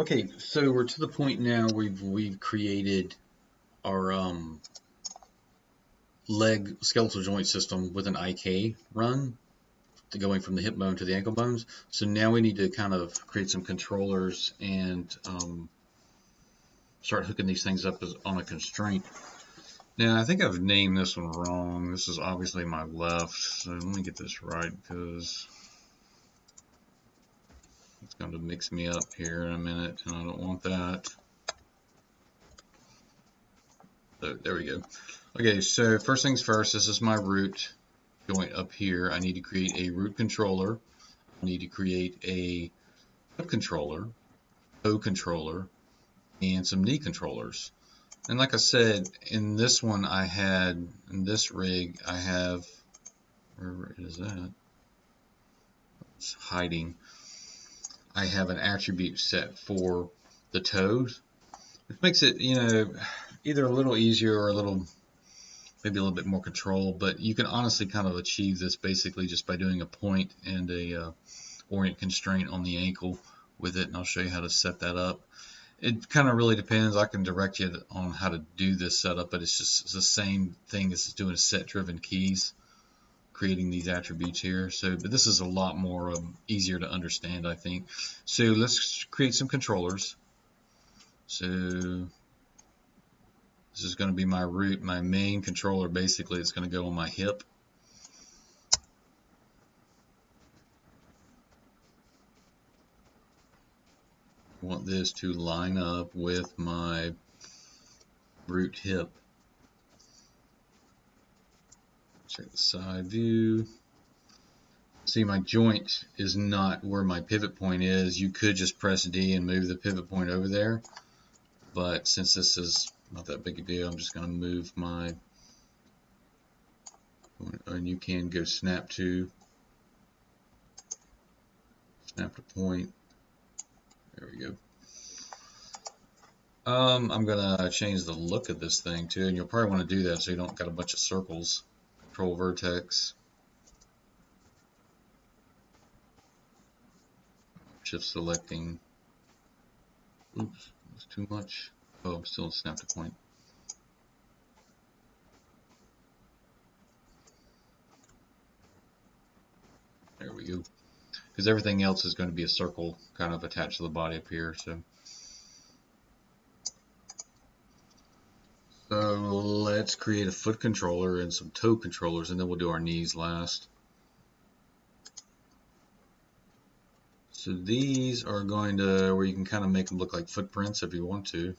Okay, so we're to the point now we've created our leg skeletal joint system with an IK run going from the hip bone to the ankle bones. So now we need to kind of create some controllers and start hooking these things up on a constraint. Now I think I've named this one wrong. This is obviously my left, so let me get this right because it's going to mix me up here in a minute, and I don't want that. So there we go. Okay, so first things first, this is my root joint up here. I need to create a root controller. I need to create a hip controller, toe controller, and some knee controllers. And like I said, in this one I had, in this rig, I have, where is that? It's hiding. I have an attribute set for the toes, which makes it, you know, either a little easier or a little, maybe a little bit more control, but you can honestly kind of achieve this basically just by doing a point and a orient constraint on the ankle with it, and I'll show you how to set that up. It kind of really depends. I can direct you on how to do this setup, but it's just the same thing as doing a set driven keys, creating these attributes here. So, but this is a lot more easier to understand, I think. So let's create some controllers. So this is going to be my root, my main controller. Basically, it's going to go on my hip. I want this to line up with my root hip. Check the side view. See, my joint is not where my pivot point is. You could just press D and move the pivot point over there, but since this is not that big a deal, I'm just going to move my, and you can go snap to point. There we go. I'm gonna change the look of this thing too, and you'll probably want to do that so you don't got a bunch of circles. Control vertex, shift selecting. Oops, that's too much. Oh, I'm still in snap to point. There we go. Because everything else is going to be a circle kind of attached to the body up here. So let's create a foot controller and some toe controllers, and then we'll do our knees last. So these are going to, where you can kind of make them look like footprints if you want to.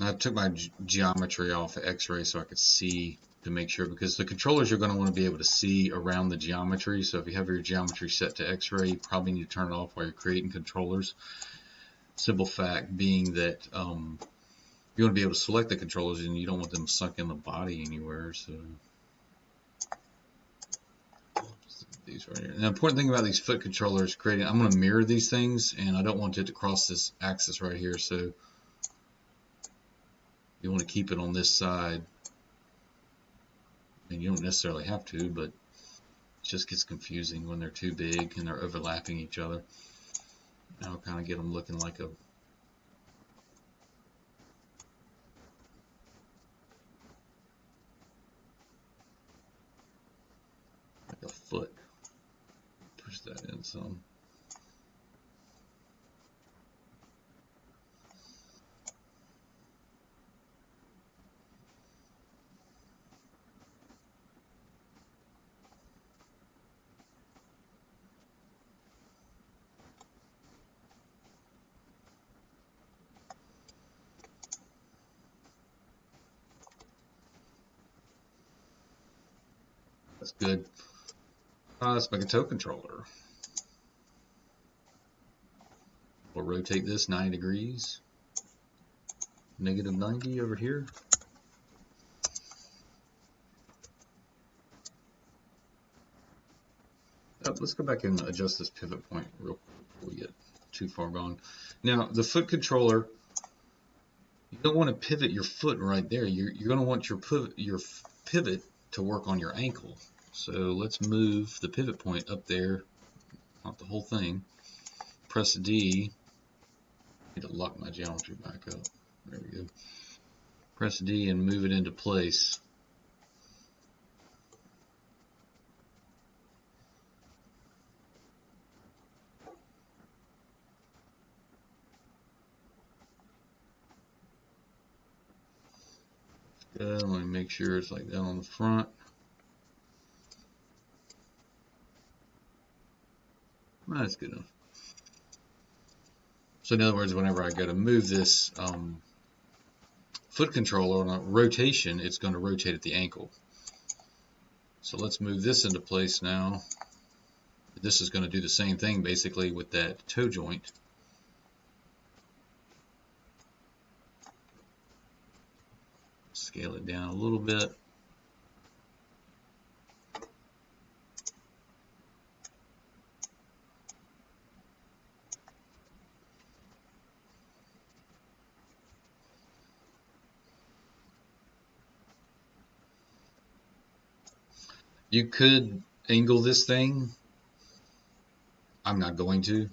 I took my geometry off of X-ray so I could see to make sure, because the controllers you're going to want to be able to see around the geometry. So if you have your geometry set to X-ray, you probably need to turn it off while you're creating controllers. Simple fact being that you want to be able to select the controllers and you don't want them sunk in the body anywhere. So these right here. And the important thing about these foot controllers, I'm going to mirror these things, and I don't want it to cross this axis right here. So you want to keep it on this side. And you don't necessarily have to, but it just gets confusing when they're too big and they're overlapping each other. Now I'll kind of get them looking like a foot. Push that in some. That's good. Let's make a toe controller. We'll rotate this 90 degrees. Negative 90 over here. Let's go back and adjust this pivot point real quick before we get too far gone. Now, the foot controller, you don't want to pivot your foot right there. You're going to want your pivot to work on your ankle. So let's move the pivot point up there, not the whole thing. Press D. I need to lock my geometry back up. There we go. Press D and move it into place. Good. Let me make sure it's like that on the front. That's good enough. So in other words, whenever I go to move this foot controller on a rotation, it's going to rotate at the ankle. So let's move this into place now. This is going to do the same thing basically with that toe joint. Scale it down a little bit. You could angle this thing. I'm not going to.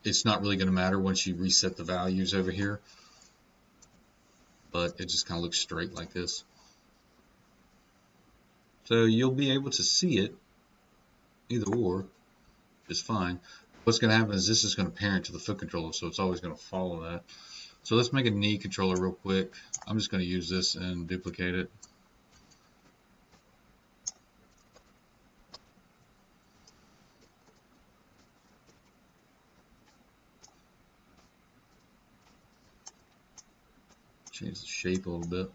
It's not really going to matter once you reset the values over here. But it just kind of looks straight like this. So you'll be able to see it either or, is fine. What's going to happen is this is going to parent to the foot controller, so it's always going to follow that. So let's make a knee controller real quick. I'm just going to use this and duplicate it. Change the shape a little bit.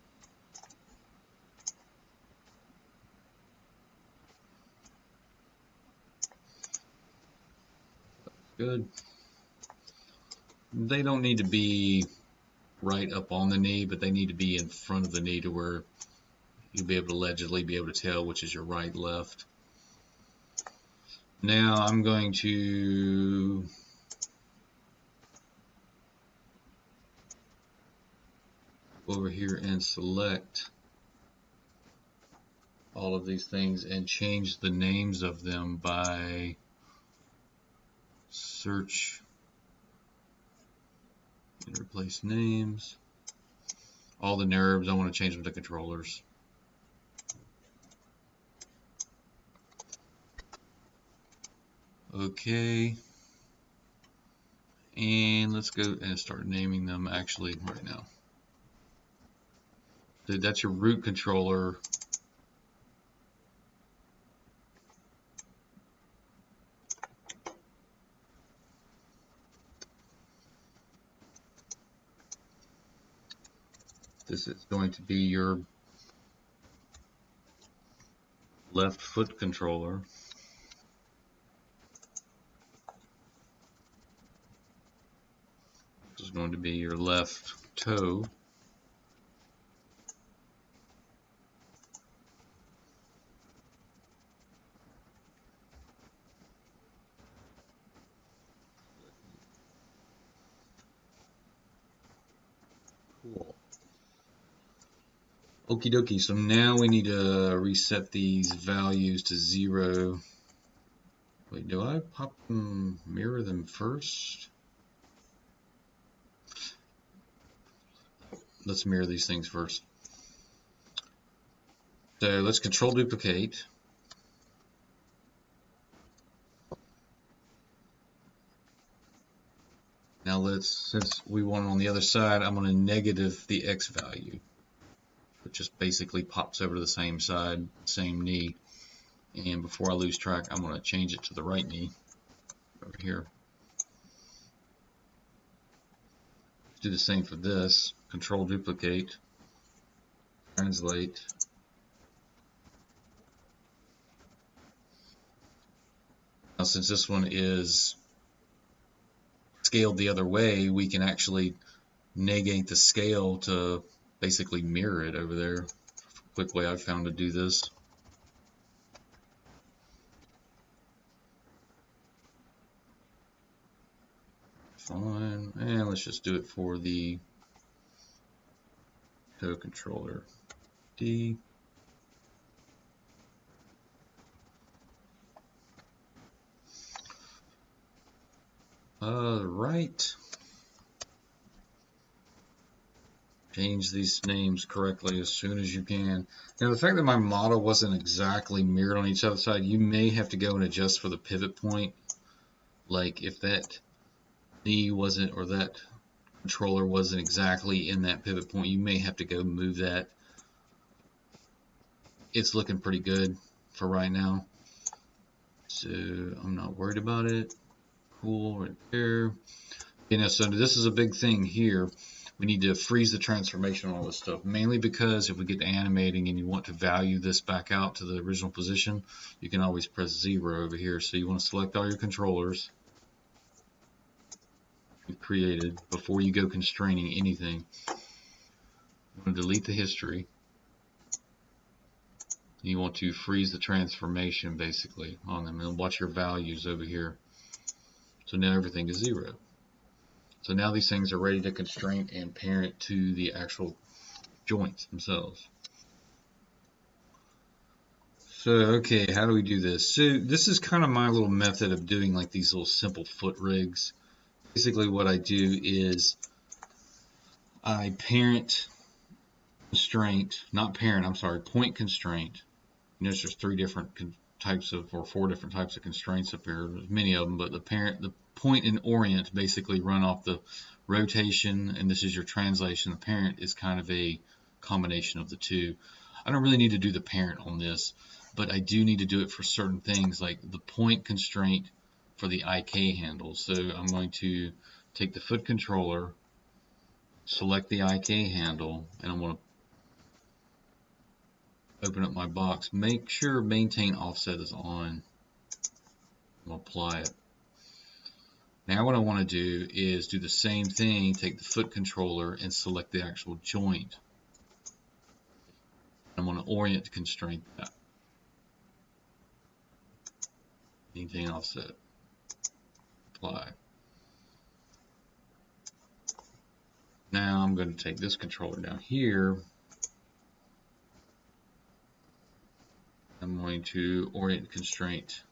Good. They don't need to be right up on the knee, but they need to be in front of the knee to where you'll be able to allegedly be able to tell which is your right, left. Now I'm going to go over here and select all of these things and change the names of them by search and replace names. All the nerves, I want to change them to controllers. Okay. And let's go and start naming them actually right now. So that's your root controller. This is going to be your left foot controller. This is going to be your left toe. Cool. Okie dokie, so now we need to reset these values to 0. Wait, do I pop them, mirror them first? Let's mirror these things first. So let's control duplicate. Now let's, since we want it on the other side, I'm going to negative the X value. It just basically pops over to the same side, same knee. And before I lose track, I'm going to change it to the right knee over here. Do the same for this. Control duplicate, translate. Now since this one is scaled the other way, we can actually negate the scale to basically mirror it over there. Quick way I've found to do this. Fine, and let's just do it for the toe controller. D. Right. Change these names correctly as soon as you can. Now, the fact that my model wasn't exactly mirrored on each other side, you may have to go and adjust for the pivot point. Like if that knee wasn't, or that controller wasn't exactly in that pivot point, you may have to go move that. It's looking pretty good for right now, so I'm not worried about it. Cool, right there. You know, so this is a big thing here. We need to freeze the transformation on all this stuff, mainly because if we get to animating and you want to value this back out to the original position, you can always press 0 over here. So you want to select all your controllers you've created before you go constraining anything. You want to delete the history. You want to freeze the transformation basically on them, and watch your values over here. So now everything is 0. So now these things are ready to constrain and parent to the actual joints themselves. So, okay, how do we do this? So this is kind of my little method of doing like these little simple foot rigs. Basically what I do is I parent constraint, not parent, I'm sorry, point constraint. You notice there's 3 different types of, or 4 different types of constraints up here. There's many of them, but the point and orient basically run off the rotation, and this is your translation. The parent is kind of a combination of the two. I don't really need to do the parent on this, but I do need to do it for certain things, like the point constraint for the IK handle. So I'm going to take the foot controller, select the IK handle, and I'm going to open up my box. Make sure maintain offset is on. I'll apply it. Now what I want to do is do the same thing, take the foot controller and select the actual joint. I'm going to orient constraint that. Maintain offset. Apply. Now I'm going to take this controller down here. I'm going to orient constraint.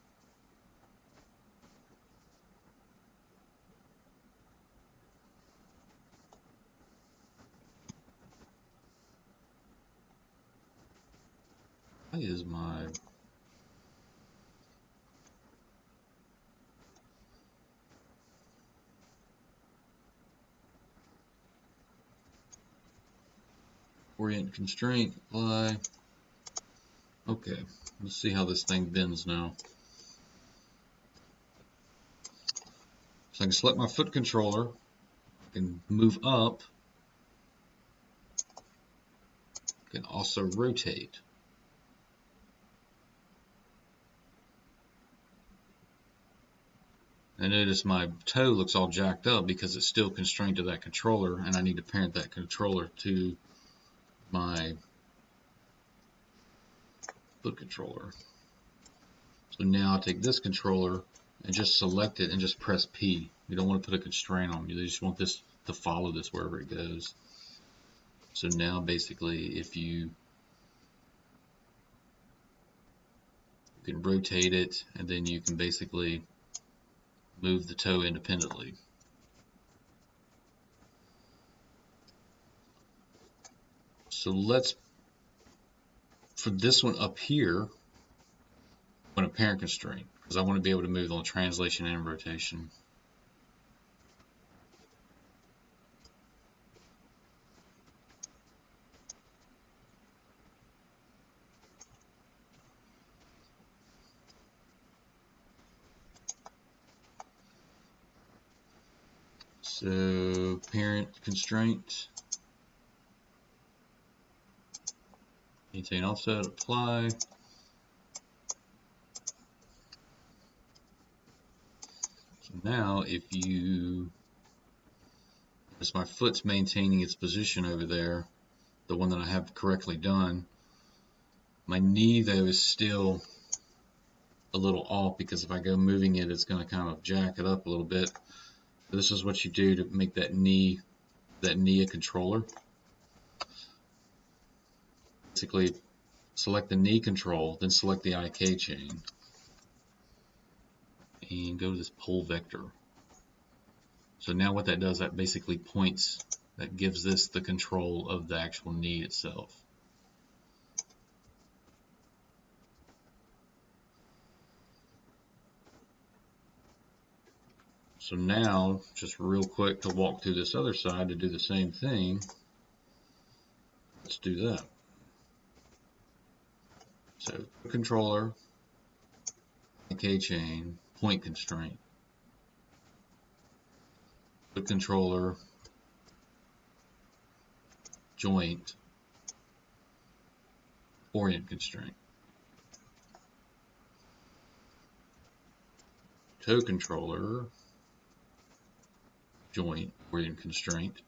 What is my orient constraint? Apply. Okay, let's see how this thing bends now. So I can select my foot controller, I can move up, I can also rotate. I notice my toe looks all jacked up because it's still constrained to that controller, and I need to parent that controller to my foot controller. So now I take this controller and just select it and just press P. You don't want to put a constraint on it. You just want this to follow this wherever it goes. So now basically if you can rotate it, and then you can basically move the toe independently. So let's, for this one up here, I'm going to parent constraint because I want to be able to move on translation and rotation. So parent constraint, maintain offset, apply. So now if you notice my foot's maintaining its position over there, the one that I have correctly done. My knee though is still a little off because if I go moving it, it's going to kind of jack it up a little bit. This is what you do to make that knee a controller. Basically, select the knee control, then select the IK chain, and go to this pull vector. So now what that does, that basically points, that gives this the control of the actual knee itself. So now, just real quick to walk through this other side to do the same thing, let's do that. So controller, AK chain, point constraint, foot controller, joint, orient constraint, toe controller, joint, orient constraint.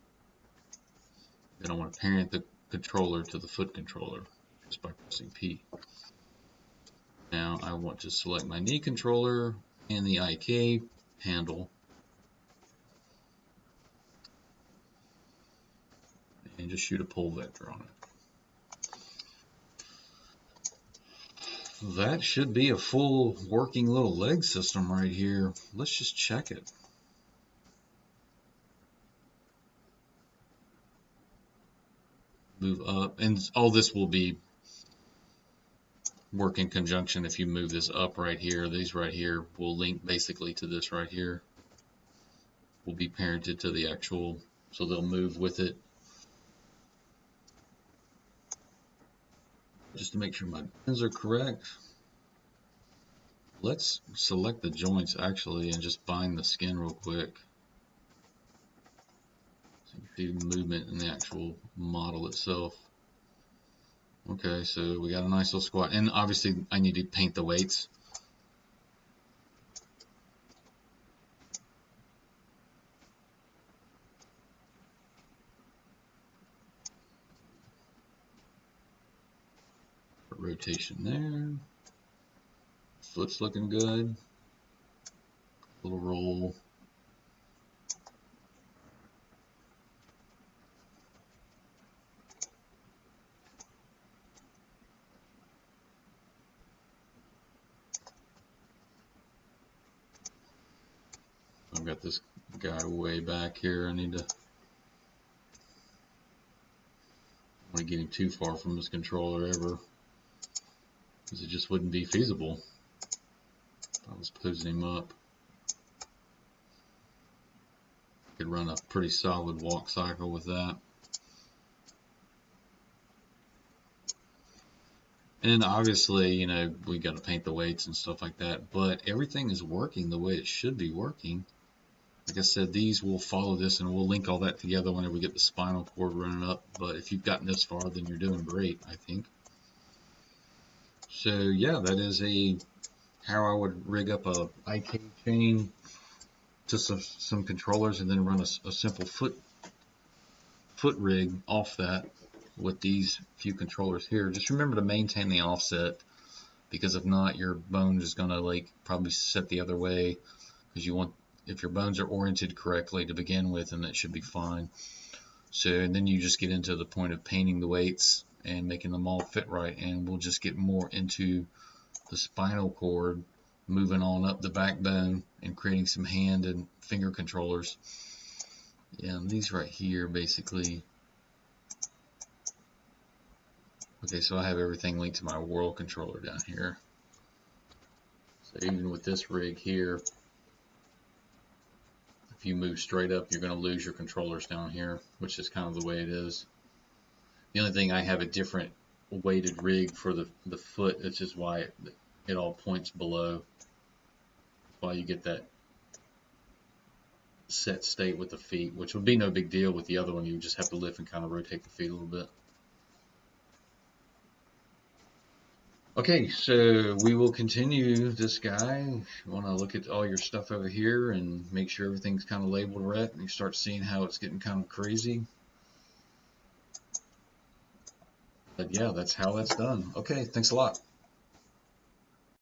Then I want to parent the controller to the foot controller just by pressing P. Now I want to select my knee controller and the IK handle and just shoot a pull vector on it. That should be a full working little leg system right here. Let's just check it. Move up, and all this will be work in conjunction. If you move this up right here, these right here will link basically to this right here. Will be parented to the actual, so they'll move with it. Just to make sure my pins are correct, let's select the joints actually and just bind the skin real quick. So you can see movement in the actual model itself. Okay, so we got a nice little squat, and obviously I need to paint the weights. Rotation there. Foot's looking good. Little roll. I've got this guy way back here. I need to, I'm not getting too far from this controller ever, because it just wouldn't be feasible if I was posing him up. I could run a pretty solid walk cycle with that. And obviously, you know, we got to paint the weights and stuff like that, but everything is working the way it should be working. Like I said, these will follow this, and we'll link all that together whenever we get the spinal cord running up. But if you've gotten this far, then you're doing great, I think. So yeah, that is how I would rig up a IK chain to some controllers, and then run a simple foot rig off that with these few controllers here. Just remember to maintain the offset, because if not, your bone is gonna like probably set the other way, because you want, if your bones are oriented correctly to begin with, and that should be fine. So, and then you just get into the point of painting the weights and making them all fit right, and we'll just get more into the spinal cord, moving on up the backbone and creating some hand and finger controllers. Yeah, and these right here basically. Okay, so I have everything linked to my world controller down here. So even with this rig here, if you move straight up, you're going to lose your controllers down here, which is kind of the way it is. The only thing, I have a different weighted rig for the foot, which is why it all points below. That's why you get that set state with the feet, which would be no big deal with the other one. You just have to lift and kind of rotate the feet a little bit. Okay, so we will continue this guy. You want to look at all your stuff over here and make sure everything's kind of labeled right, and you start seeing how it's getting kind of crazy. But yeah, that's how that's done. Okay, thanks a lot.